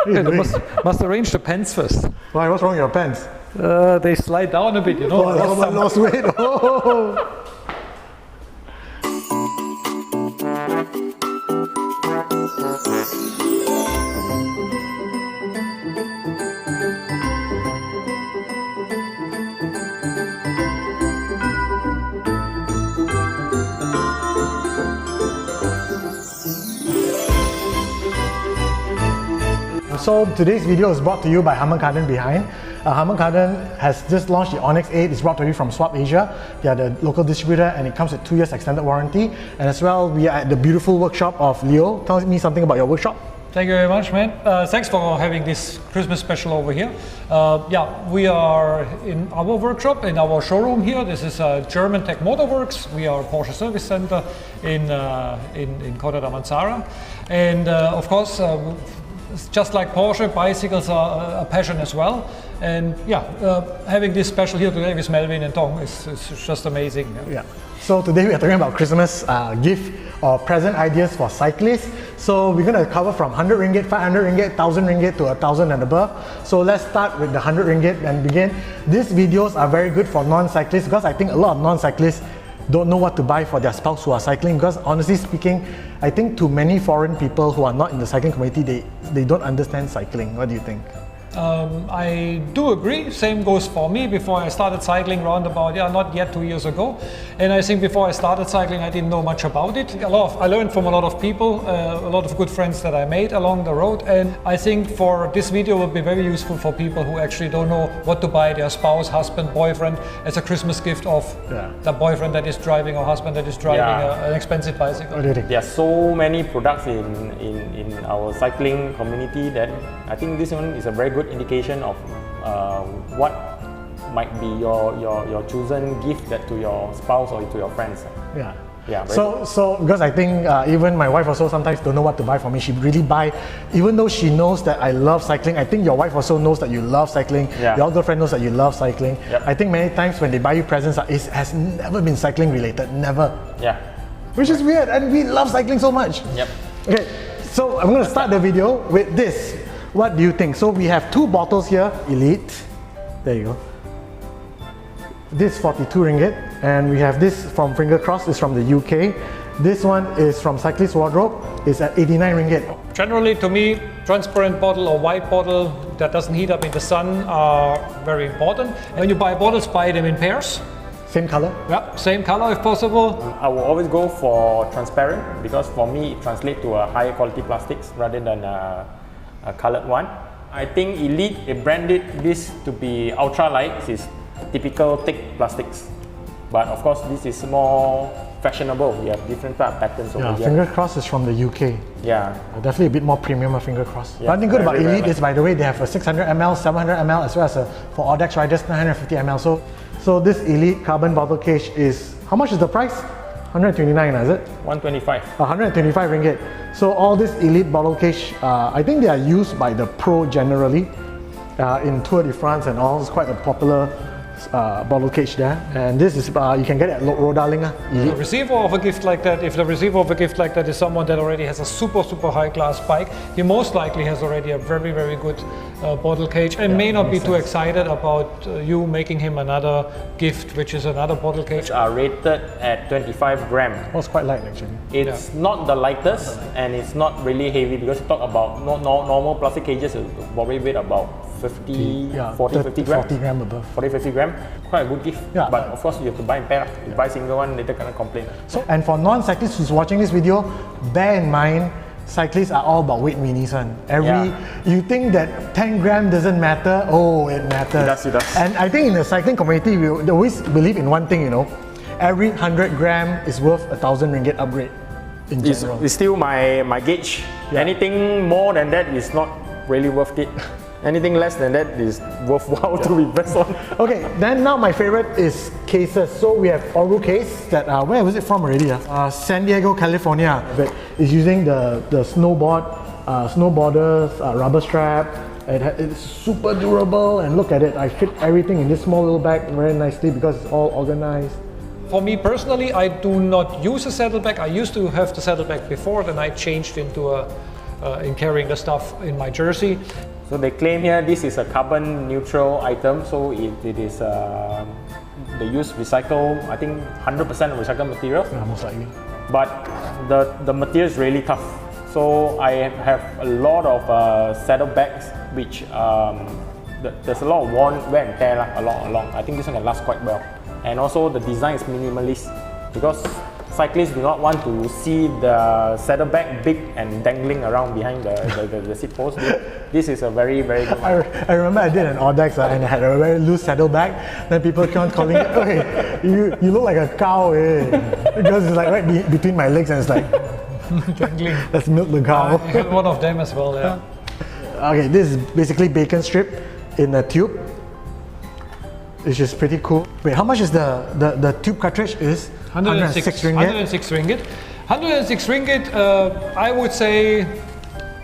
Must arrange the pants first. Why? What's wrong with your pants? They slide down a bit, you know. Oh, lost weight. Oh. So today's video is brought to you by Harman Kardon behind. Harman Kardon has just launched the Onyx 8. It's brought to you from Swap Asia. They are the local distributor and it comes with 2 years extended warranty. And as well, we are at the beautiful workshop of Leo. Tell me something about your workshop. Thank you very much, man. Thanks for having this Christmas special over here. Yeah, we are in our workshop, in our showroom here. This is German Tech Motorworks. We are a Porsche service center in Colnago. And of course, just like Porsche, bicycles are a passion as well. And yeah, having this special here today with Melvin and Tong is just amazing. Yeah. So today we are talking about Christmas gift or present ideas for cyclists. So we're going to cover from 100 ringgit, 500 ringgit, 1000 ringgit to 1000 and above. So let's start with the 100 ringgit and begin. These videos are very good for non-cyclists because I think a lot of non-cyclists don't know what to buy for their spouse who are cycling, because honestly speaking, I think to many foreign people who are not in the cycling community, they don't understand cycling. What do you think? I do agree. Same goes for me. Before I started cycling around about, not yet 2 years ago. And I think before I started cycling, I didn't know much about it. I learned from a lot of people, a lot of good friends that I made along the road. And I think for this video will be very useful for people who actually don't know what to buy their spouse, husband, boyfriend as a Christmas gift of the boyfriend that is driving or husband that is driving an expensive bicycle. What do you think? There are so many products in our cycling community that I think this one is a very good indication of what might be your chosen gift that to your spouse or to your friends. Yeah. Yeah. So because I think even my wife also sometimes don't know what to buy for me. She really buy, even though she knows that I love cycling. I think your wife also knows that you love cycling. Yeah. Your girlfriend knows that you love cycling. Yep. I think many times when they buy you presents, it has never been cycling related. Never. Yeah. Which is weird, and we love cycling so much. Yep. Okay. So I'm going to start the video with this. What do you think? So we have 2 bottles here, Elite. There you go. This 42 ringgit, and we have this from Finger Cross, is from the UK. This one is from Cyclist Wardrobe, it's at 89 ringgit. Generally, to me, transparent bottle or white bottle that doesn't heat up in the sun are very important. And when you buy bottles, buy them in pairs. Same color? Yeah, same color if possible. I will always go for transparent because for me it translates to a higher quality plastics rather than a colored one. I think Elite, they branded this to be ultra light. This is typical thick plastics, but of course this is more fashionable. We have different type of patterns over here. Finger Cross is from the UK. Yeah, definitely a bit more premium of Finger Cross. Yeah, one thing good about very, Elite is, by the way, they have a 600 ml, 700 ml, as well as for Audax riders 950 ml. So this Elite carbon bottle cage is, how much is the price? 129, is it? 125. 125 ringgit. So all this Elite bottle cage, I think they are used by the pro generally in Tour de France and all. It's quite a popular bottle cage there. And this is, you can get it at Rodaling. The receiver of a gift like that, if the receiver of a gift like that is someone that already has a super high class bike, he most likely has already a very good bottle cage and may not be too excited about you making him another gift, which is another bottle cage. Which are rated at 25 grams. Oh, it's quite light actually. It's not the lightest and it's not really heavy because you talk about normal plastic cages will probably weigh about 50 grams. 40 grams above. 40-50 grams. Quite a good gift. Yeah. But of course you have to buy in pair. If you buy single one, later cannot complain. So, and for non-cyclists who's watching this video, bear in mind, cyclists are all about weight minis. You think that 10 grams doesn't matter? Oh, it matters. It does. And I think in the cycling community, we always believe in one thing, every 100 gram is worth 1,000 ringgit upgrade in general. It's still my gauge. Yeah. Anything more than that is not really worth it. Anything less than that is worthwhile to invest on. Okay, then now my favorite is cases. So we have Oru case that, where was it from already? San Diego, California. But it's using the snowboarders rubber strap. It's super durable, and look at it. I fit everything in this small little bag very nicely because it's all organized. For me personally, I do not use a saddlebag. I used to have the saddlebag before, then I changed into a in carrying the stuff in my jersey. So they claim here this is a carbon neutral item, so it is they use recycle, I think 100% recycled material. Yeah, most likely. But the material is really tough. So I have a lot of saddlebags which there's a lot of wear and tear along. I think this one can last quite well. And also the design is minimalist because cyclists do not want to see the saddlebag big and dangling around behind the seat post. This is a very, very good one. I remember I did an Audax and I had a very loose saddlebag. Then people kept on calling it, "Hey, you look like a cow, eh?" Because it's like right between my legs and it's like Dangling. let's milk the cow. I had one of them as well, yeah. Okay, this is basically bacon strip in a tube, which is pretty cool. Wait, how much is the tube cartridge? Is 106 ringgit. 106 ringgit. 106 ringgit, I would say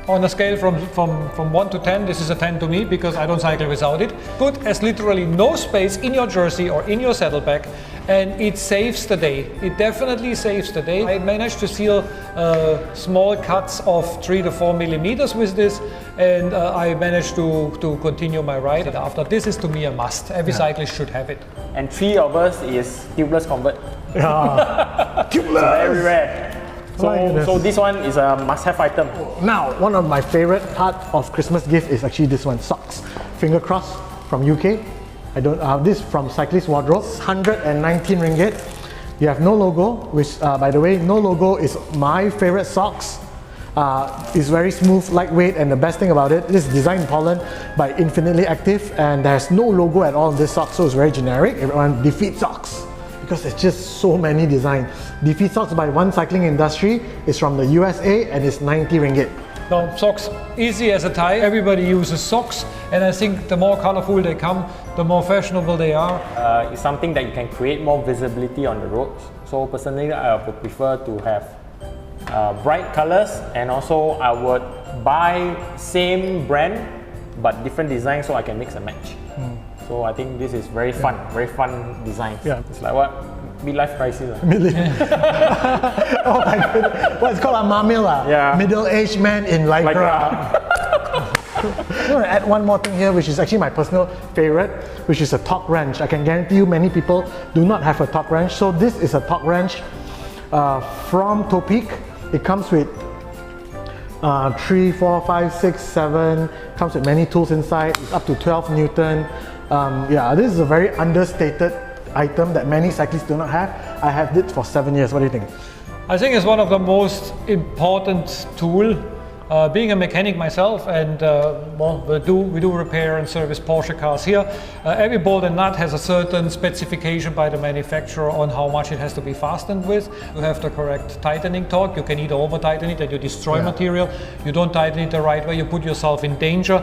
on a scale from 1 to 10, this is a 10 to me because I don't cycle without it. Good as literally no space in your jersey or in your saddlebag, and it saves the day. It definitely saves the day. I managed to seal small cuts of 3 to 4 millimeters with this, and I managed to continue my ride after. This is to me a must. Every cyclist should have it. And 3 of us is tubeless convert. Yeah. Tubeless. Very rare. So this one is a must-have item. Now, one of my favorite part of Christmas gift is actually this one, socks. Finger cross from UK. I don't this from Cyclist Wardrobe, 119 ringgit. You have no logo, which by the way, no logo is my favorite socks. It's very smooth, lightweight, and the best thing about it, this is designed in Poland by Infinitely Active, and there's no logo at all in this sock, so it's very generic. Everyone defeat socks because there's just so many designs. Defeat socks by One Cycling Industry is from the USA and it's 90 ringgit. Now, socks, easy as a tie. Everybody uses socks, and I think the more colorful they come, the more fashionable they are. It's something that you can create more visibility on the roads. So personally, I would prefer to have bright colors, and also I would buy same brand but different design so I can mix and match. So I think this is very fun design. Yeah. It's like what? Midlife crisis. Oh my goodness. What's called a mamila? Yeah. Middle-aged man in lycra. I'm going to add one more thing here, which is actually my personal favorite, which is a torque wrench. I can guarantee you many people do not have a torque wrench. So this is a torque wrench from Topeak. It comes with 3, 4, 5, 6, 7, comes with many tools inside. It's up to 12 Newton. Yeah, this is a very understated item that many cyclists do not have. I have it for 7 years. What do you think? I think it's one of the most important tool. Being a mechanic myself, and well, we do repair and service Porsche cars here. Every bolt and nut has a certain specification by the manufacturer on how much it has to be fastened with. You have the correct tightening torque. You can either over tighten it and you destroy material. You don't tighten it the right way, you put yourself in danger.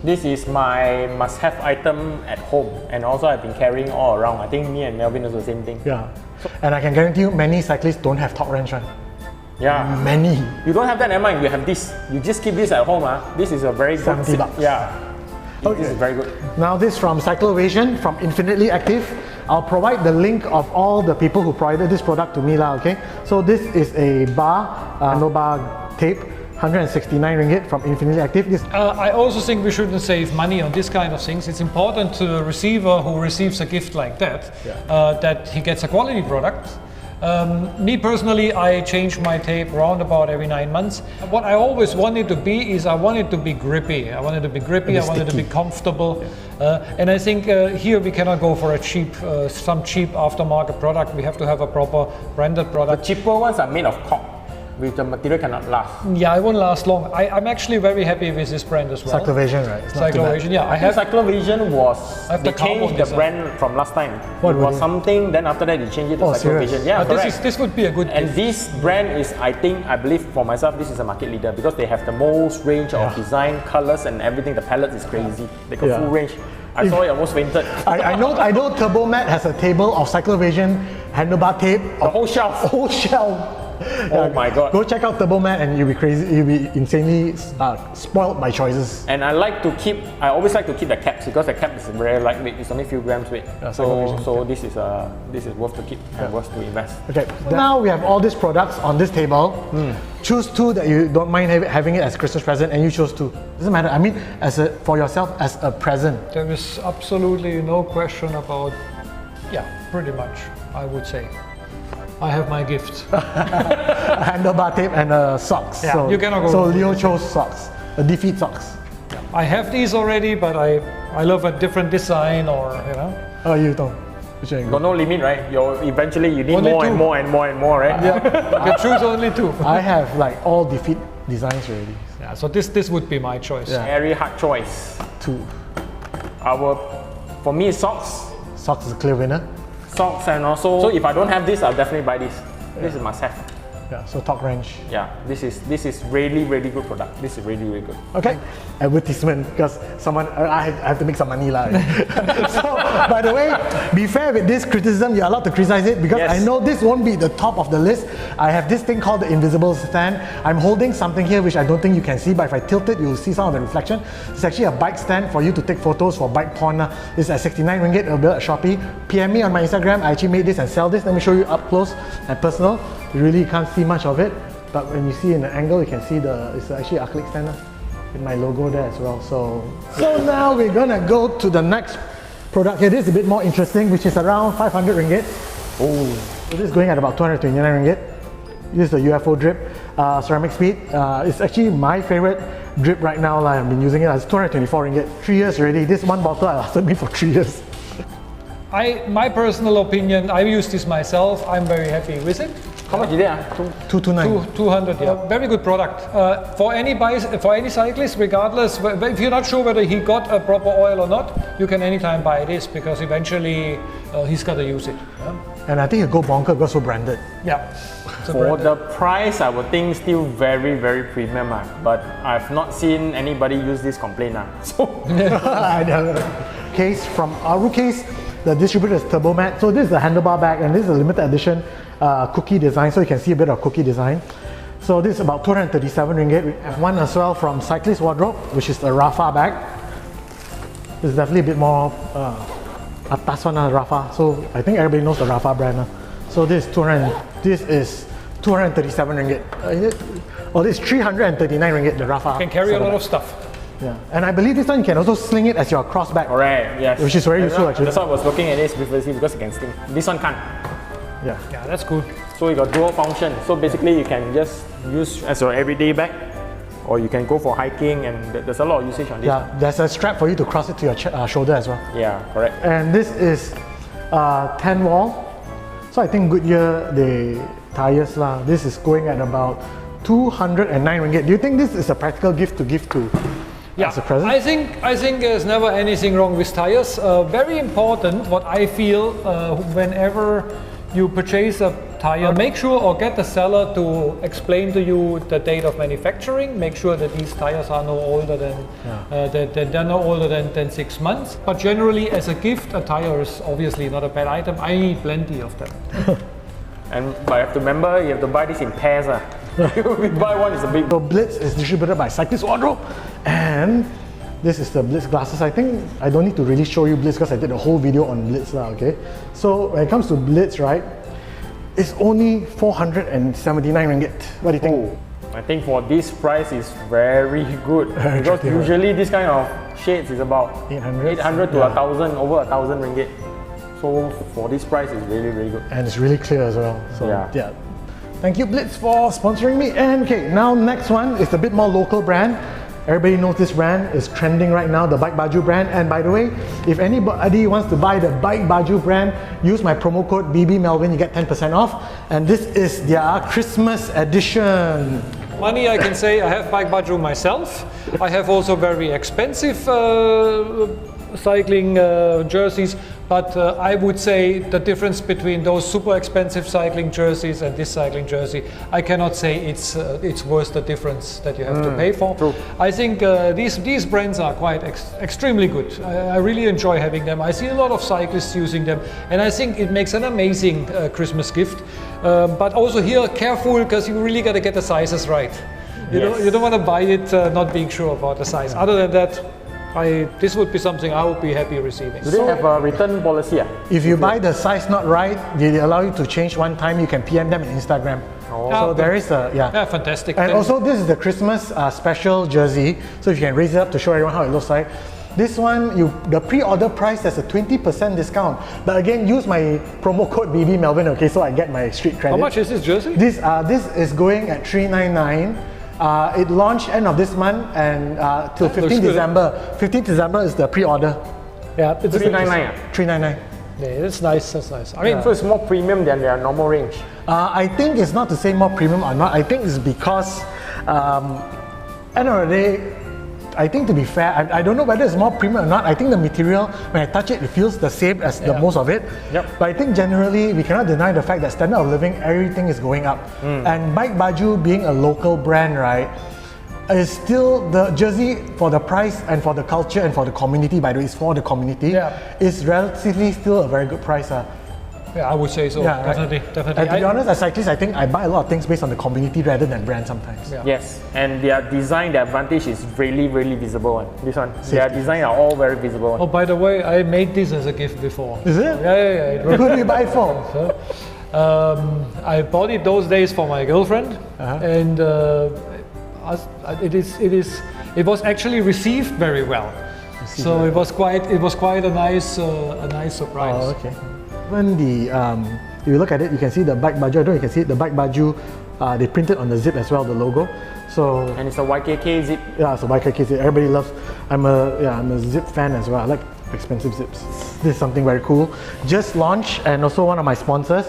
This is my must-have item at home, and also I've been carrying all around. I think me and Melvin is the same thing. Yeah, and I can guarantee you many cyclists don't have torque wrench. Yeah. Many. You don't have that in mind, you have this. You just keep this at home. This is a very good... 70 bucks. Yeah. Okay. This is very good. Now this from Cyclovision, from Infinitely Active. I'll provide the link of all the people who provided this product to me, okay? So this is a bar, handlebar tape, 169 ringgit from Infinitely Active. I also think we shouldn't save money on this kind of things. It's important to the receiver who receives a gift like that, that he gets a quality product. Me personally, I change my tape around about every 9 months. What I always wanted to be is I wanted to be grippy. I wanted to be grippy, I wanted to be comfortable. And I think here we cannot go for a cheap, some cheap aftermarket product. We have to have a proper branded product. The cheaper ones are made of cork, which the material cannot last. Yeah, it won't last long. I'm actually very happy with this brand as well. Cyclovision, right? It's not too bad. Cyclovision, yeah. I have Cyclovision was, they changed the design. brand from last time. What it was was it? something, then after that they changed it to Cyclovision. Serious? Yeah, But correct. this would be a good And gift. this brand is, I believe for myself, this is a market leader because they have the most range of design, colors and everything. The palette is crazy. They got full range. I saw it, I almost fainted. I know Turbomat has a table of Cyclovision handlebar tape. The whole shelf. Whole shelf. Oh my god. Go check out Turbomat and you'll be crazy. You'll be insanely spoiled by choices. And I always like to keep the caps because the cap is very lightweight. It's only a few grams weight. Yeah, so this is worth to keep and worth to invest. Okay, now we have all these products on this table. Choose two that you don't mind having it as Christmas present, and you chose two. Doesn't matter. I mean, for yourself as a present. There is absolutely no question about, yeah, pretty much, I would say. I have my gift. A handlebar tape and socks. Yeah, you cannot go So wrong. Leo chose socks, defeat socks. I have these already, but I love a different design, or you know. Oh, you don't. Which one you Got go? no limit, right? Eventually you need Only more two. and more and more and more, right? You can choose only two. I have like all defeat designs already. Yeah, so this would be my choice. Yeah. Very hard choice. Two. For me, socks. Socks is a clear winner. Socks, and also, so if I don't have this, I'll definitely buy this. This is must have. Yeah, so top range. Yeah, this is really good product. This is really good. Okay, advertisement, because I have to make some money lah. So, by the way, be fair with this criticism, you're allowed to criticize it because Yes. I know this won't be the top of the list. I have this thing called the invisible stand. I'm holding something here which I don't think you can see, but if I tilt it, you'll see some of the reflection. It's actually a bike stand for you to take photos for bike porn. It's at 69 ringgit, available at Shopee. PM me on my Instagram, I actually made this and sell this. Let me show you up close and personal. You really can't see much of it, but when you see in the angle, you can see it's actually acrylic stand with my logo there as well. So now we're gonna go to the next product here. This is a bit more interesting, which is around 500 ringgit. Oh, so this is going at about 229 ringgit. This is the UFO drip, ceramic speed. It's actually my favorite drip right now. I've been using it. It's 224 ringgit. 3 years already. This one bottle lasted me for 3 years. My personal opinion, I use this myself. I'm very happy with it. How much is it? 229. 200, yeah. Very good product. For any cyclist, regardless, if you're not sure whether he got a proper oil or not, you can anytime buy this because eventually he's got to use it. And I think you go bonker because so branded. Yeah. For the price, I would think still very premium. But I've not seen anybody use this complaint. So I know. Case from Aru Case, the distributor is Turbomat. So this is the handlebar bag, and this is a limited edition cookie design. So you can see a bit of cookie design. So this is about 237 ringgit. We have one as well from Cyclist Wardrobe, which is the Rafa bag. This is definitely a bit more atas one, Rafa. So I think everybody knows the Rafa brand. So this is 237 ringgit. This is 339 ringgit, the Rafa. Can carry a lot of stuff. Yeah, and I believe this one you can also sling it as your cross bag. Correct, yes. Which is very useful actually. That's why I was looking at this previously because you can sling. This one can't. Yeah. Yeah, that's good. So you got dual function. So basically you can just use as your everyday bag, or you can go for hiking, and there's a lot of usage on this. Yeah, there's a strap for you to cross it to your shoulder as well. Yeah, correct. And this is 10 wall. So I think Goodyear, the tires lah. This is going at about 209 ringgit. Do you think this is a practical gift to give to as a present? I think there's never anything wrong with tires. Very important, what I feel, whenever you purchase a tire, make sure or get the seller to explain to you the date of manufacturing. Make sure that these tires are no older than they're no older than 6 months. But generally, as a gift, a tire is obviously not a bad item. I need plenty of them. But you have to remember, you have to buy this in pairs. You buy one, it's a big. So Bliz is distributed by Cyclist Wardrobe, and this is the Bliz glasses. I think I don't need to really show you Bliz because I did a whole video on Bliz lah. Okay, so when it comes to Bliz, right, it's only 479 ringgit. What do you think? I think for this price is very good because attractive, usually this kind of shades is about 800 to 1,000, over 1,000 ringgit. So for this price is really good. And it's really clear as well. So Yeah. Thank you Bliz for sponsoring me. And okay, now next one is a bit more local brand. Everybody knows this brand is trending right now, the Bike Baju brand. And by the way, if anybody wants to buy the Bike Baju brand, use my promo code BBMelvin, you get 10% off. And this is their Christmas edition. Money, I can say I have Bike Baju myself. I have also very expensive cycling jerseys, but I would say the difference between those super expensive cycling jerseys and this cycling jersey, I cannot say it's worth the difference that you have to pay for. True. I think these brands are quite extremely good. I really enjoy having them. I see a lot of cyclists using them, and I think it makes an amazing Christmas gift. But also here, careful, because you really got to get the sizes right. You don't want to buy it not being sure about the size. Other than that, this would be something I would be happy receiving. Do they have a return policy? If you buy the size not right, they allow you to change one time. You can PM them on Instagram. So there is a yeah, fantastic. And also this is the Christmas special jersey. So if you can raise it up to show everyone how it looks like. This one, the pre-order price has a 20% discount. But again, use my promo code BBMelvin, okay, so I get my street credit. How much is this jersey? This is going at $399. It launched end of this month and till 15 December. 15 December is the pre-order. Yeah, it's $399. $399. Yeah, that's nice. That's nice. I mean, so it's more premium than their normal range. I think it's not to say more premium or not. I think it's because end of the day, I think to be fair, I don't know whether it's more premium or not. I think the material, when I touch it, it feels the same as the most of it. Yep. But I think generally, we cannot deny the fact that standard of living, everything is going up. And Bike Baju being a local brand, right, is still the jersey for the price and for the culture and for the community, by the way, it's for the community, is relatively still a very good price. Yeah, I would say so. Yeah, definitely. And to be honest, as cyclists, I think I buy a lot of things based on the community rather than brand sometimes. Yeah. Yes, and their design, their advantage is really, really visible. This one, their design are all very visible. Oh, by the way, I made this as a gift before. Is it? Yeah. Who do you buy it for? I bought it those days for my girlfriend, and it was actually received very well. So it was quite a nice surprise. Oh, okay. When if you look at it, you can see the Bike Baju. I don't know if you can see it, the Bike Baju. They printed on the zip as well, the logo. So and it's a YKK zip. Yeah, it's a YKK zip. Everybody loves. I'm a zip fan as well. I like expensive zips. This is something very cool. Just launched, and also one of my sponsors,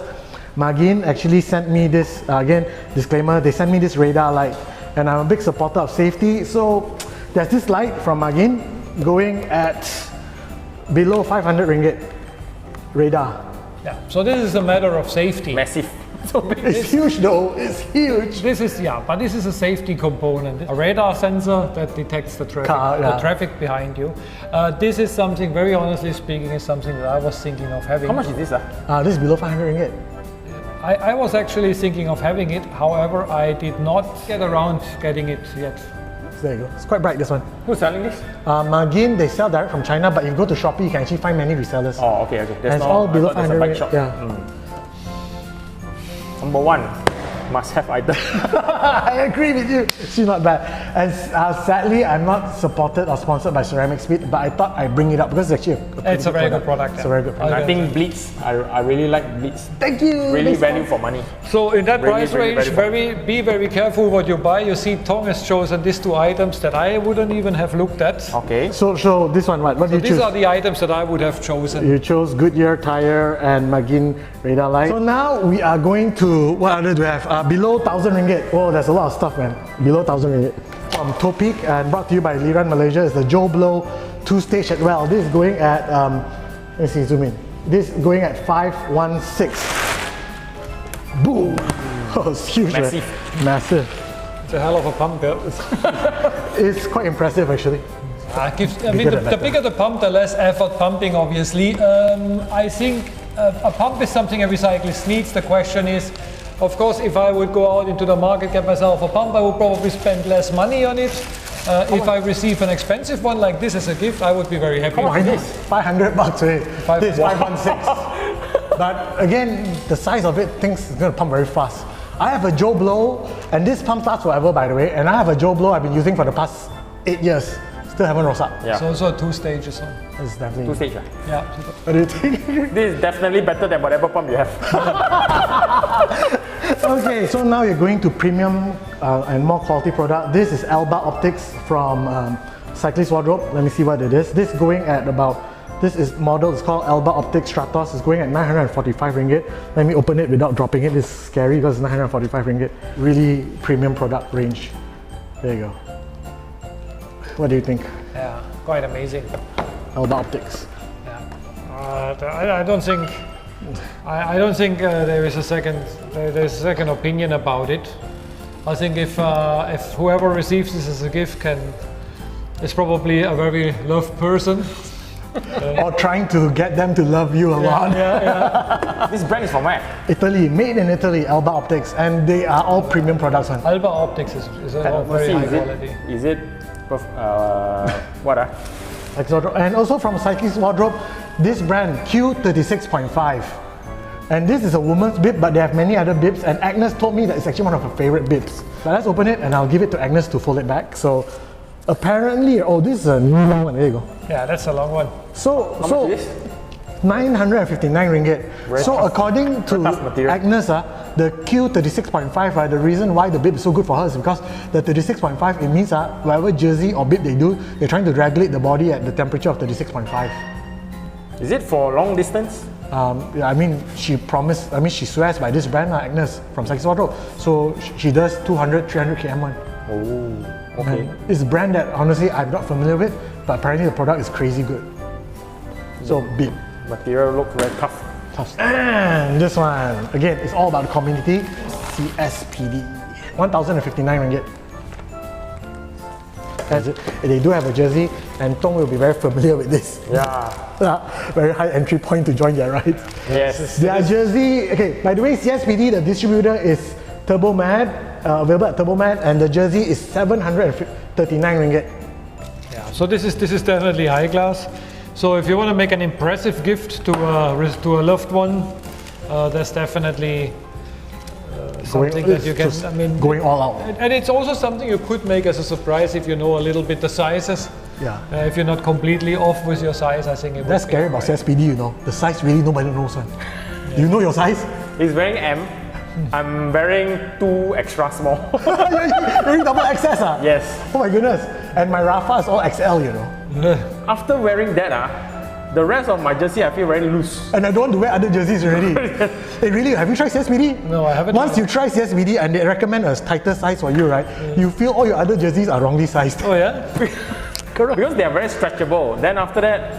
Magin, actually sent me this. Again, disclaimer: they sent me this radar light, and I'm a big supporter of safety. So there's this light from Magin going at below 500 ringgit. Radar. Yeah. So this is a matter of safety. Massive. So big. It's huge though. It's huge. This is but this is a safety component. A radar sensor that detects the traffic, the traffic behind you. This is something, very honestly speaking, is something that I was thinking of having. How much is this? This is below 500 ringgit. I was actually thinking of having it. However, I did not get around getting it yet. There you go. It's quite bright, this one. Who's selling this? Magin, they sell direct from China, but if you go to Shopee, you can actually find many resellers. Oh, okay. And it's all below 500 bike shop. Yeah. Number one, must-have item. I agree with you. It's not bad. And sadly, I'm not supported or sponsored by Ceramic Speed, but I thought I'd bring it up because it's actually it's a very good product. It's a very good product. I think Bliz, I really like Bliz. Thank you. Really value for money. So in that price range, very be very careful what you buy. You see, Tong has chosen these two items that I wouldn't even have looked at. Okay. So this one, what do you choose? These are the items that I would have chosen. You chose Goodyear tire and Magin radar light. So now we are going to, what other do we have? Below 1,000 ringgit. Oh, there's a lot of stuff, man. Below 1,000 ringgit. From Topic and brought to you by Liran Malaysia is the Joe Blow 2-stage at well. This is going at, let's see, zoom in. This is going at 516. Boom! Oh, it's huge. Massive. Right? Massive. It's a hell of a pump, yeah. It's quite impressive, actually. The bigger the pump, the less effort pumping, obviously. I think a pump is something every cyclist needs. The question is, of course, if I would go out into the market, get myself a pump, I would probably spend less money on it. If I receive an expensive one like this as a gift, I would be very happy. Why this? 500 bucks, right? This is 516. But again, the size of it, things is going to pump very fast. I have a Joe Blow, and this pump lasts forever, by the way. And I have a Joe Blow I've been using for the past 8 years. Still haven't rose up. Yeah. So also a 2-stage or so. It's definitely 2-stage. Yeah. What do you think? This is definitely better than whatever pump you have. Okay, so now you're going to premium and more quality product. This is Alba optics from Cyclist Wardrobe. Let me see what it is. This going at about, this is model, it's called Alba Optics Stratos. It's going at 945 ringgit. Let me open it without dropping it. It's scary because it's 945 ringgit. Really premium product range. There you go. What do you think? Yeah, quite amazing. Alba Optics. Yeah. I don't think there is a second opinion about it. I think if whoever receives this as a gift is probably a very loved person. or trying to get them to love you a lot. This brand is from where? Italy, made in Italy, Alba Optics, and they are all premium products. Alba Optics is all very high quality. Is it what? And also from Cyclist Wardrobe, this brand Q36.5. And this is a woman's bib, but they have many other bibs. And Agnes told me that it's actually one of her favorite bibs. But let's open it and I'll give it to Agnes to fold it back. So apparently, oh, this is a new long one. There you go. Yeah, that's a long one. So, How much is this? 959 ringgit. So tough. according to Agnes, the Q36.5, the reason why the bib is so good for her is because the 36.5, it means whatever jersey or bib they do, they're trying to regulate the body at the temperature of 36.5. Is it for long distance? Yeah, I mean, she swears by this brand, Agnes, from Cyclist Wardrobe. So she does 200, 300 km one. Oh, okay. And it's a brand that honestly I'm not familiar with, but apparently the product is crazy good. So bib. Material looks very tough. And this one, again, it's all about the community. CSPD, 1,059 ringgit. They do have a jersey, and Tong will be very familiar with this. Yeah. Very high entry point to join their rides. Yes. Their jersey, okay, by the way, CSPD, the distributor is Turbomad, available at Turbomad, and the jersey is 739 ringgit. Yeah, so this is definitely high class. So if you want to make an impressive gift to a loved one, there's definitely something that you can, I mean, going all out. And it's also something you could make as a surprise if you know a little bit the sizes. Yeah. If you're not completely off with your size, I think it would That's scary about CSPD, you know. The size really nobody knows one. Do you know your size? He's wearing M. I'm wearing 2 extra small. You're wearing double XS, Yes. Oh my goodness. And my Rafa is all XL, you know. After wearing that, the rest of my jersey I feel very loose. And I don't want to wear other jerseys already. Hey, really? Have you tried CSPD? No, I haven't. Once you try CSPD and they recommend a tighter size for you, right? You feel all your other jerseys are wrongly sized. Oh yeah? Correct. Because they are very stretchable. Then after that,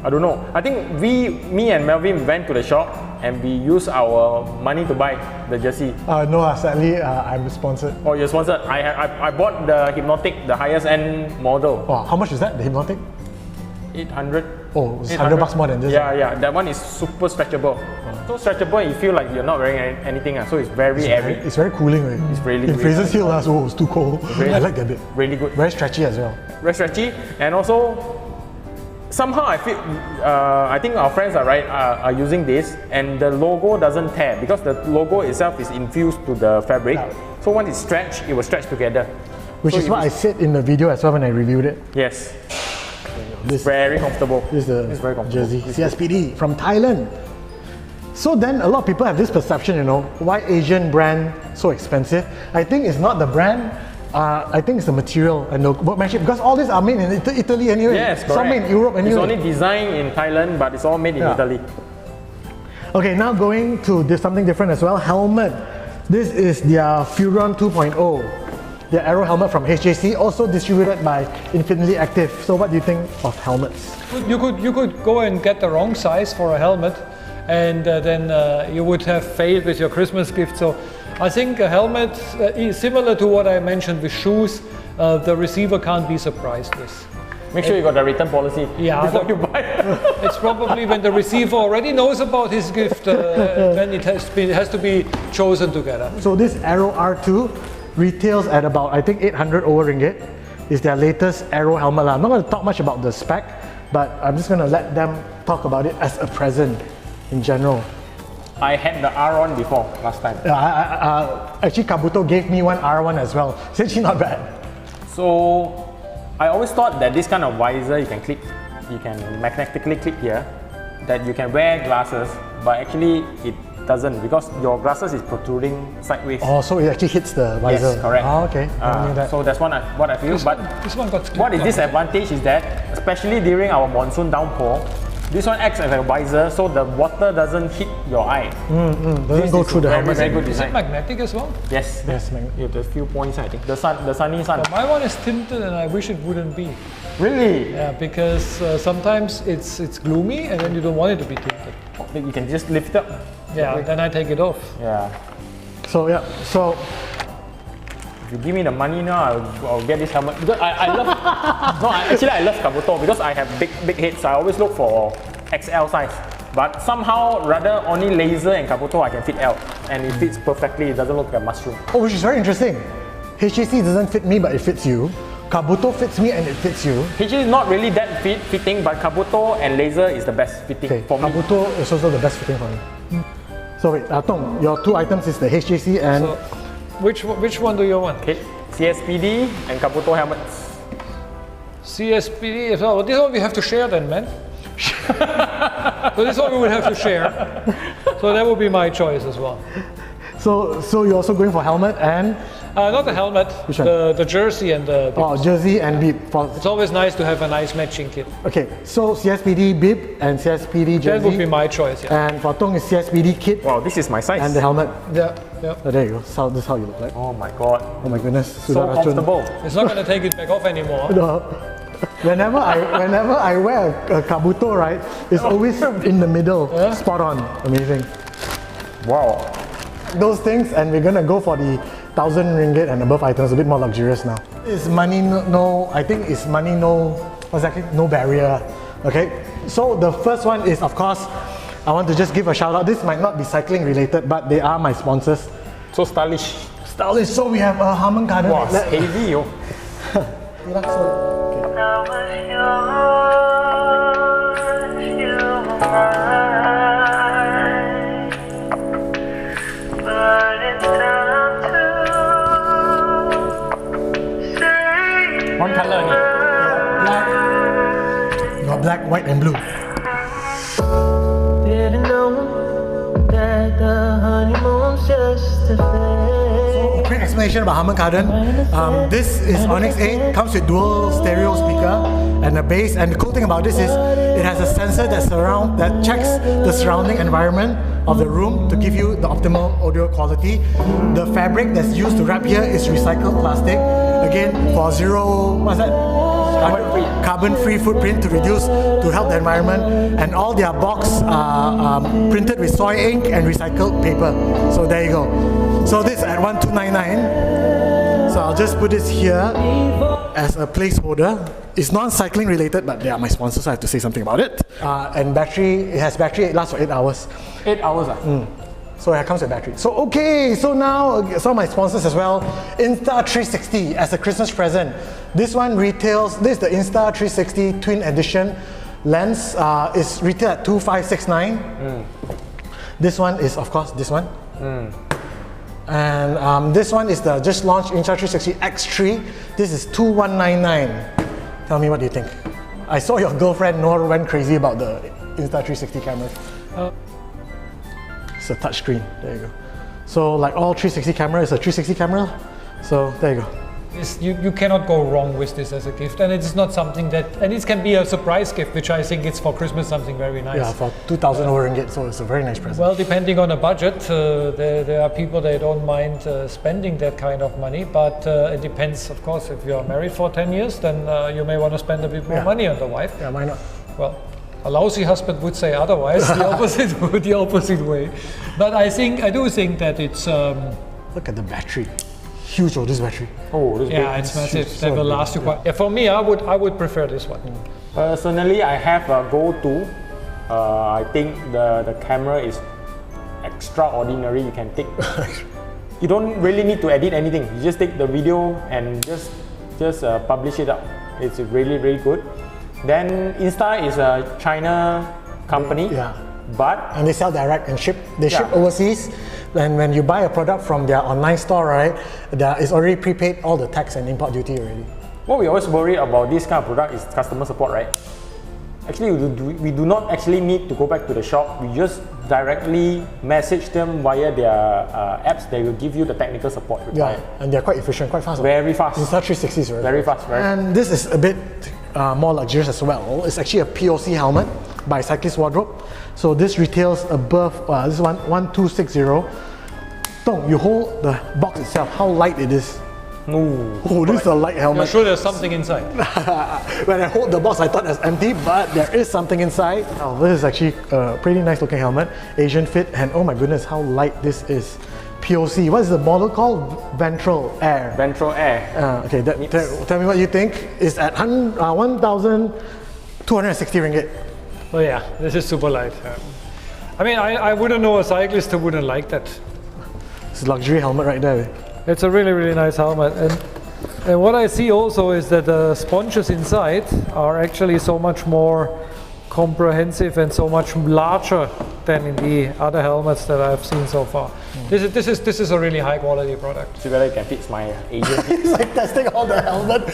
I don't know. I think me and Melvin went to the shop and we used our money to buy the jersey. No, sadly, I'm sponsored. Oh, you're sponsored. I bought the Hypnotic, the highest end model. Oh, how much is that, the Hypnotic? 800. Oh, it's 100 bucks more than this. Yeah, that one is super stretchable. So stretchable, you feel like you're not wearing anything. So it's very airy. It's very cooling, right? It's really In Fraser's Hill, so it's too cold. Really, I like that bit. Really good. Very stretchy as well. Very stretchy, and also somehow I feel, I think our friends are using this, and the logo doesn't tear because the logo itself is infused to the fabric. Yeah. So once it's stretched, it will stretch together. Which is what I said in the video as well when I reviewed it. Yes. This, Very comfortable. this is It's the very comfortable. jersey. CSPD from Thailand. So then a lot of people have this perception, you know, why Asian brand so expensive? I think it's not the brand. I think it's the material and the workmanship, because all these are made in Italy anyway. Yes, It's all correct. made in Europe anyway. It's only designed in Thailand, but it's all made in Italy. Okay, now going to something different as well. Helmet. This is their Furon 2.0. Their Aero helmet from HJC, also distributed by Infinitely Active. So what do you think of helmets? You could go and get the wrong size for a helmet, and then you would have failed with your Christmas gift. So I think a helmet is similar to what I mentioned with shoes. The receiver can't be surprised with. Make sure you got the return policy before you buy it. It's probably when the receiver already knows about his gift, then it has to be chosen together. So this Aero R2 retails at about, I think, 800 over ringgit. Is their latest Aero helmet. I'm not going to talk much about the spec, but I'm just going to let them talk about it as a present in general. I had the R1 before last time. Actually, Kabuto gave me one R1 as well. It's actually not bad. So I always thought that this kind of visor you can magnetically clip here, that you can wear glasses, but actually it doesn't, because your glasses is protruding sideways. Oh, so it actually hits the visor. Yes, correct. Oh, okay. I knew that. So that's what I feel. But This one got what is disadvantage is that, especially during our monsoon downpour, this one acts as a visor, so the water doesn't hit your eye. Doesn't go through the helmet. Very good Is it design. magnetic as well? Yes, Yes, man. you have a few points, I think. The sunny sun. My one is tinted, and I wish it wouldn't be. Really? Yeah, because sometimes it's gloomy, and then you don't want it to be tinted. You can just lift it up. Yeah, then I take it off. Yeah. So yeah, so you give me the money now, I'll get this helmet. Because I love, no, actually I love Kabuto because I have big heads. I always look for XL size. But somehow, rather only laser and Kabuto, I can fit L. And it fits perfectly, it doesn't look like a mushroom. Oh, which is very interesting. HJC doesn't fit me, but it fits you. Kabuto fits me and it fits you. HJC is not really that fitting, but Kabuto and laser is the best fitting for me. Kabuto is also the best fitting for me. So wait, Tong, your two items is the HJC and... So, which one do you want? Okay, CSPD and Kabuto helmets. CSPD, so this one we have to share then, man. So this one we will have to share. So that would be my choice as well. So you're also going for helmet and... not the helmet, the jersey and the... Oh, jersey and bib. It's always nice to have a nice matching kit. Okay, so CSPD bib and CSPD jersey. That would be my choice, yeah. And for Tong is CSPD kit. Wow, this is my size. And the helmet. Yeah. Oh, there you go. So this is how you look like. Oh my god. Oh my goodness. So comfortable. It's not going to take it back off anymore. No. Whenever I wear a Kabuto, right, it's always in the middle. Yeah? Spot on. Amazing. Wow. Those things, and we're gonna go for the 1,000 ringgit and above items, a bit more luxurious now. It's money I think it's money no barrier. Okay, so the first one is, of course, I want to just give a shout out. This might not be cycling related, but they are my sponsors. So stylish. Stylish. So we have a Harman Kardon. Wow, it's heavy, yo. One color only. You got black, white, and blue. Didn't know that the honeymoon's just a phase. So, quick explanation about Harman Kardon. This is Onyx 8, comes with dual stereo speaker and a bass. And the cool thing about this is it has a sensor that checks the surrounding environment of the room to give you the optimal audio quality. The fabric that's used to wrap here is recycled plastic. Again, for zero, what's that? Carbon-free footprint to help the environment. And all their box are printed with soy ink and recycled paper. So there you go. So this is at 1299. So I'll just put this here as a placeholder. It's non-cycling related, but they are my sponsors, so I have to say something about it. And it has battery, it lasts for 8 hours. 8 hours So it comes with battery. So okay, so now some of my sponsors as well. Insta360 as a Christmas present. This one retails, this is the Insta360 Twin Edition lens. Is retailed at 2569. This one is, of course, this one. And this one is the just launched Insta360 X3. This is 2199. Tell me, what do you think? I saw your girlfriend Noor went crazy about the Insta360 cameras. It's a touch screen. There you go. So like all 360 camera is a 360 camera. So there you go. You cannot go wrong with this as a gift, and it's not something that, and it can be a surprise gift, which I think it's for Christmas something very nice. Yeah, for 2,000 ringgit, so it's a very nice present. Well, depending on a budget, there are people that don't mind spending that kind of money, but it depends, of course. If you are married for 10 years, then you may want to spend a bit more money on the wife. Yeah, why not? Well, a lousy husband would say otherwise, the opposite way. But I do think that it's... Look at the battery. Huge, this battery. Oh, this yeah, it's massive. That will last you quite... Yeah, for me, I would prefer this one. Personally, I have a go-to. I think the camera is extraordinary. You can take... You don't really need to edit anything. You just take the video and just publish it up. It's really, really good. Then Insta is a China company, and they sell direct and ship. They ship overseas. And when you buy a product from their online store, right, it's already prepaid all the tax and import duty already. What we always worry about this kind of product is customer support, right? Actually, we do not actually need to go back to the shop. We just directly message them via their apps. They will give you the technical support required. Yeah, and they're quite efficient, quite fast. Very fast. Insta360 is very fast. And this is a bit more luxurious as well. It's actually a POC helmet by Cyclist Wardrobe. So this retails above, this is 1260. Tong, you hold the box itself, how light it is. Oh, this is a light helmet. You're sure there's something inside? When I hold the box, I thought it was empty, but there is something inside. Oh, this is actually a pretty nice looking helmet. Asian fit, and oh my goodness, how light this is. POC. What is the model called? Ventral Air. Ventral air. Okay, tell me what you think. It's at 1,260 ringgit. Oh yeah, this is super light. I mean, I wouldn't know a cyclist who wouldn't like that. It's a luxury helmet right there. It's a really, really nice helmet. And what I see also is that the sponges inside are actually so much more comprehensive and so much larger than in the other helmets that I've seen so far. This is a really high quality product. See whether it can fit my Asian feet. It's like testing all the helmet.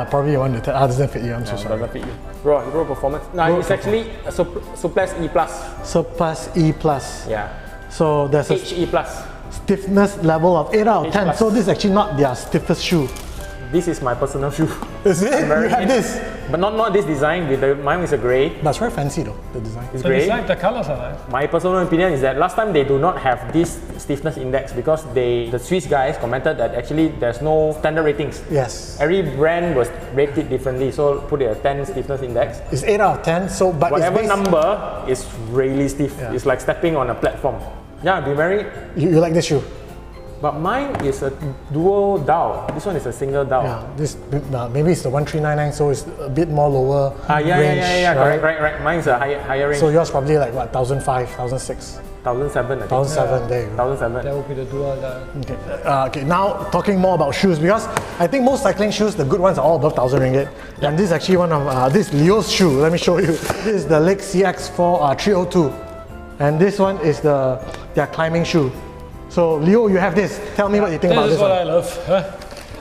Probably you want to test. Doesn't fit you, I'm so sorry. Doesn't fit you. Road performance. No, it's actually a Suplests E+. Suplests E+. Yeah. So there's a HE+. stiffness level of 8 out of 10. H+. So this is actually not their stiffest shoe. This is my personal shoe. Is it? You have this? But not this design. Mine is a grey. That's very fancy though, the design. It's The grey. design, the colors are nice. My personal opinion is that last time they do not have this stiffness index because the Swiss guys commented that actually there's no standard ratings. Yes. Every brand was rated differently, so put it a 10 stiffness index. It's 8 out of 10, so but Whatever it's number is really stiff. Yeah. It's like stepping on a platform. Yeah, be very. you like this shoe? But mine is a dual dowel. This one is a single dowel. Yeah, this maybe it's the 1399, so it's a bit more lower range. Yeah. Correct. Mine is a higher range. So yours probably like what, 1,500, 1,600? 1,007. I think. 1,007, there you go. 1,007. That would be the dual. Okay. Okay, now talking more about shoes, because I think most cycling shoes, the good ones are all above 1,000 ringgit. And this is actually one of this Leo's shoe. Let me show you. This is the Lake CX4 302, and this one is their climbing shoe. So Leo, you have this. Tell me what you think about this This is what one. I love.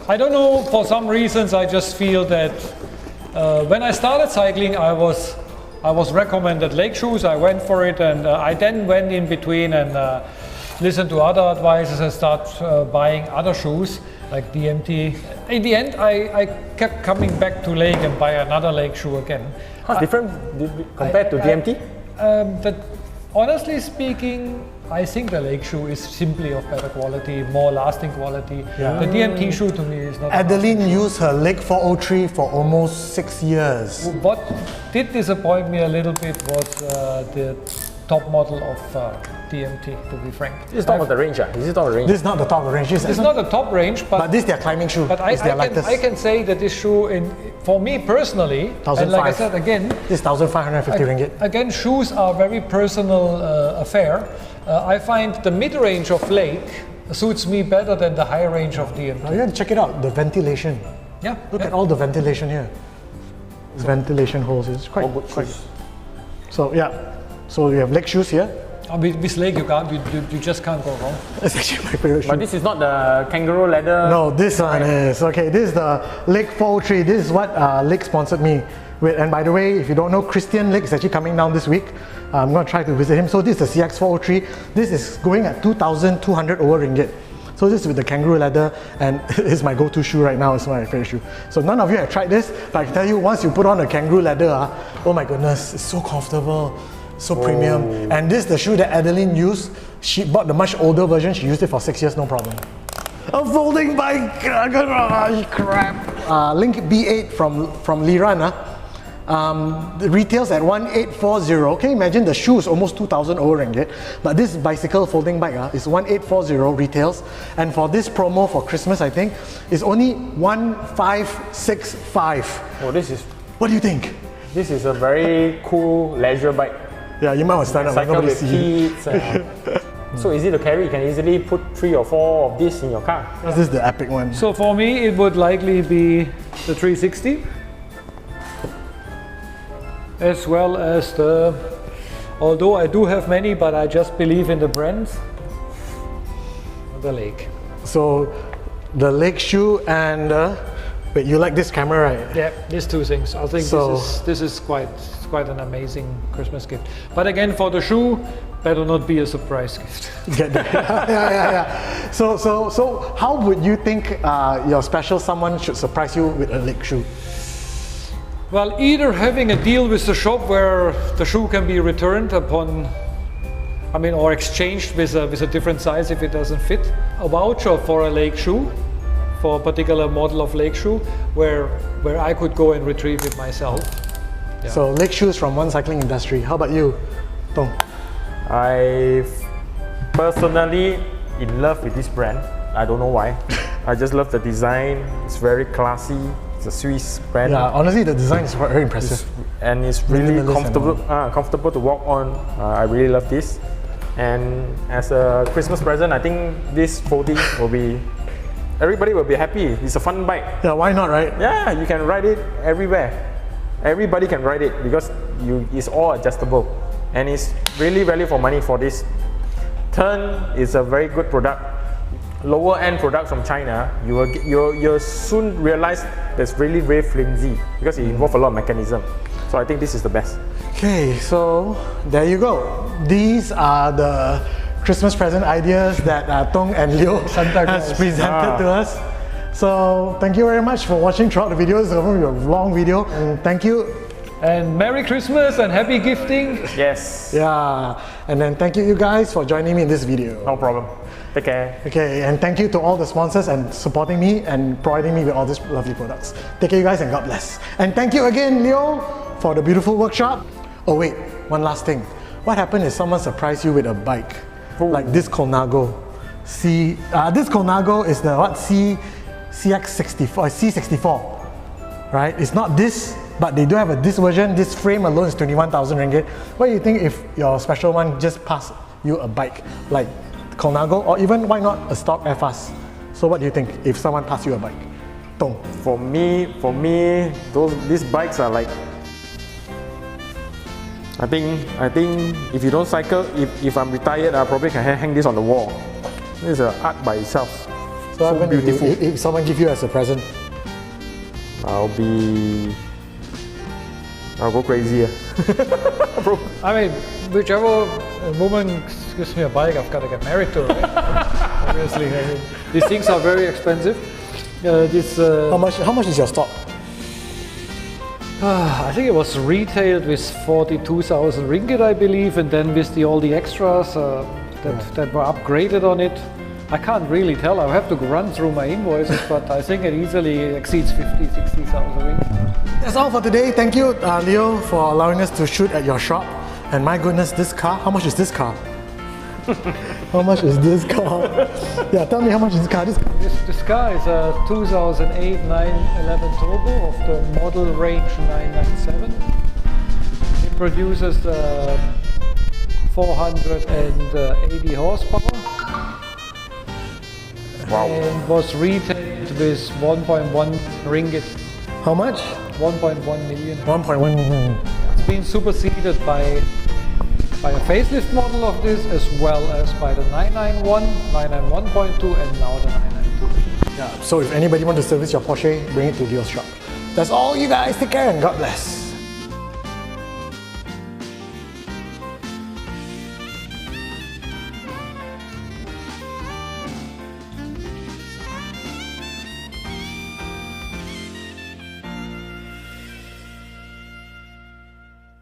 I don't know, for some reasons I just feel that when I started cycling I was recommended Lake shoes. I went for it, and I then went in between and listened to other advices and start buying other shoes like DMT. In the end I kept coming back to Lake and buy another Lake shoe again. How's different compared to DMT? Honestly speaking, I think the Lake shoe is simply of better quality, more lasting quality. Yeah. The DMT shoe to me is not. Adeline used her Lake 403 for almost 6 years. What did disappoint me a little bit was the top model of DMT, to be frank. This is top of the range. This is top of the range. This is not the top of the range. It's not the top range, but this is their climbing shoe. But It's their lightest. I can say that this shoe, for me personally, and like I said again, this is 1,550 ringgit. Again, shoes are very personal affair. I find the mid-range of Lake suits me better than the high range of DMT. Now you have to check it out, the ventilation. Yeah. Look at all the ventilation here. Ventilation holes, it's quite, All good quite. shoes. So yeah, so you have Lake shoes here. With Lake you just can't go wrong. It's actually my favorite shoe. But this is not the kangaroo leather. No, this one is. Okay, this is the Lake 403. This is what Lake sponsored me with. And by the way, if you don't know, Christian Lake is actually coming down this week. I'm going to try to visit him. So this is the CX403. This is going at 2,200 over ringgit. So this is with the kangaroo leather, and it's my go-to shoe right now. It's my favorite shoe. So none of you have tried this, but I can tell you, once you put on the kangaroo leather, oh my goodness, it's so comfortable. So premium. And this is the shoe that Adeline used. She bought the much older version. She used it for 6 years, no problem. A folding bike! Crap! Link B8 from Liran. The retails at 1,840. Can you imagine, the shoe is almost 2,000 over ringgit, but this bicycle folding bike is 1,840 retails, and for this promo for Christmas, I think, is only 1,565. Oh, this is. What do you think? This is a very cool leisure bike. Yeah, you might want to stand up. Cycle Nobody with see. kids. So easy to carry. You can easily put 3 or 4 of this in your car. This is the epic one. So for me, it would likely be the 360, as well as the. Although I do have many, but I just believe in the brands. The Lake. So the Lake shoe and wait, you like this camera, right? Yeah, these two things. I think So- this is quite an amazing Christmas gift. But again, for the shoe, better not be a surprise gift. Get that. yeah. So how would you think your special someone should surprise you with a Lake shoe? Well, either having a deal with the shop where the shoe can be returned upon, or exchanged with a different size if it doesn't fit. A voucher for a Lake shoe, for a particular model of Lake shoe, where I could go and retrieve it myself. Yeah. So Lake shoes from One Cycling Industry. How about you, Tong? I personally in love with this brand. I don't know why. I just love the design. It's very classy. It's a Swiss brand. Yeah, honestly, the design is very impressive. And it's really Minimalist comfortable to walk on. I really love this. And as a Christmas present, I think this 40 will be, everybody will be happy. It's a fun bike. Yeah, why not, right? Yeah, you can ride it everywhere. Everybody can ride it because it's all adjustable. And it's really value for money for this. Turn is a very good product. Lower end product from China, you'll soon realize that's really very flimsy because it involves a lot of mechanism. So I think this is the best. Okay, so there you go. These are the Christmas present ideas that Tong and Leo has presented to us. So thank you very much for watching throughout the video. It's a very long video, and thank you. And Merry Christmas and happy gifting. Yes. Yeah, and then thank you guys for joining me in this video. No problem. Take care. Okay, and thank you to all the sponsors and supporting me and providing me with all these lovely products. Take care, you guys, and God bless. And thank you again, Leo, for the beautiful workshop. Oh wait, one last thing. What happened if someone surprised you with a bike? Like this Colnago. This Colnago is the C64, right? It's not this, but they do have this version. This frame alone is 21,000 ringgit. What do you think if your special one just passed you a bike like Colnago, or even why not a stock F-Fast? So what do you think if someone passed you a bike? Tong. For me, these bikes are like, I think if you don't cycle, if I'm retired, I probably can hang this on the wall. This is an art by itself. So beautiful. If someone give you as a present, I'll go crazy. I mean, whichever woman gives me a bike, I've got to get married to, right? Obviously, I mean, these things are very expensive. how much is your stock? I think it was retailed with 42,000 ringgit, I believe, and then with all the extras that were upgraded on it. I can't really tell. I'll have to run through my invoices, but I think it easily exceeds 50,000, 60,000 ringgit. That's all for today. Thank you, Leo, for allowing us to shoot at your shop. And my goodness, this car, how much is this car? How much is this car? Yeah, tell me how much is this car? This car is a 2008 911 Turbo of the model range 997. It produces 480 horsepower. Wow. And was retailed with 1.1 ringgit. How much? 1.1 million. 1.1 million. It's been superseded by a facelift model of this, as well as by the 991, 991.2, and now the 992. Yeah, so if anybody wants to service your Porsche, bring it to Leo's shop. That's all, you guys. Take care and God bless.